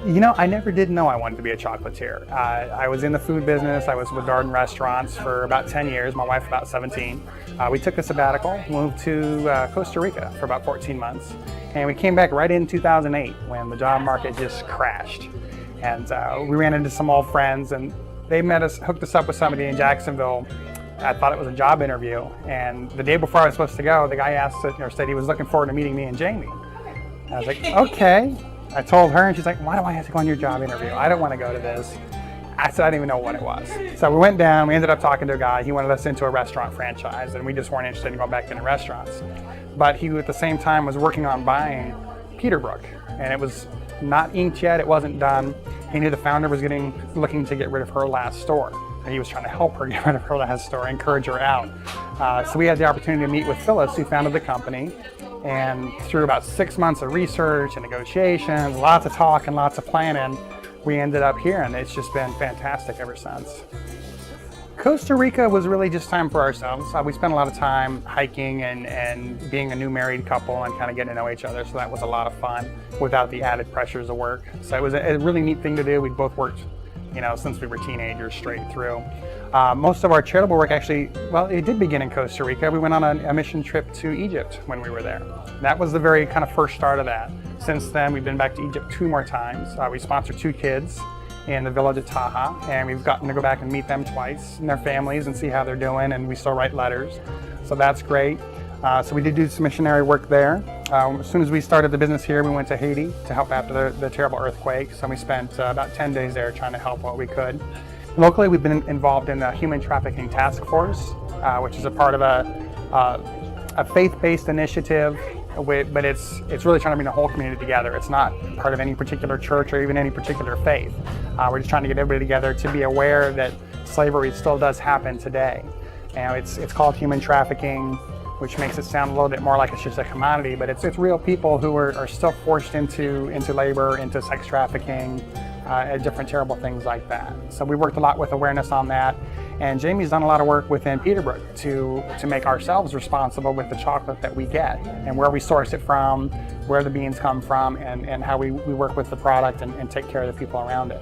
I never did know I wanted to be a chocolatier. I was in the food business. I was with Darden Restaurants for about 10 years, my wife about 17. We took a sabbatical, moved to Costa Rica for about 14 months, and we came back right in 2008 when the job market just crashed. And we ran into some old friends, and they hooked us up with somebody in Jacksonville. I thought it was a job interview, and the day before I was supposed to go, the guy said he was looking forward to meeting me and Jami. I was like, okay. I told her, and she's like, why do I have to go on your job interview? I don't want to go to this. I said, I didn't even know what it was. So we went down, we ended up talking to a guy. He wanted us into a restaurant franchise, and we just weren't interested in going back into restaurants. But he, at the same time, was working on buying Peterbrooke, and it was not inked yet, it wasn't done. He knew the founder was looking to get rid of her last store. And he was trying to help her get rid of her last store, encourage her out. So we had the opportunity to meet with Phyllis, who founded the company. And through about 6 months of research and negotiations, lots of talk and lots of planning, we ended up here, and it's just been fantastic ever since. Costa Rica was really just time for ourselves. We spent a lot of time hiking and being a new married couple and kind of getting to know each other, so that was a lot of fun without the added pressures of work. So it was a really neat thing to do. We both worked since we were teenagers straight through. Most of our charitable work actually, it did begin in Costa Rica. We went on a mission trip to Egypt when we were there. That was the very kind of first start of that. Since then, we've been back to Egypt 2 more times. We sponsored 2 kids in the village of Taha, and we've gotten to go back and meet them twice and their families and see how they're doing, and we still write letters. So that's great. So we did do some missionary work there. As soon as we started the business here, we went to Haiti to help after the terrible earthquake. So we spent about 10 days there trying to help what we could. Locally, we've been involved in the Human Trafficking Task Force, which is a part of a faith-based initiative, but it's really trying to bring the whole community together. It's not part of any particular church or even any particular faith. We're just trying to get everybody together to be aware that slavery still does happen today. It's called human trafficking, which makes it sound a little bit more like it's just a commodity, but it's real people who are still forced into labor, into sex trafficking, and different terrible things like that. So we worked a lot with awareness on that, and Jami's done a lot of work within Peterbrooke to make ourselves responsible with the chocolate that we get, and where we source it from, where the beans come from, and how we work with the product and take care of the people around it.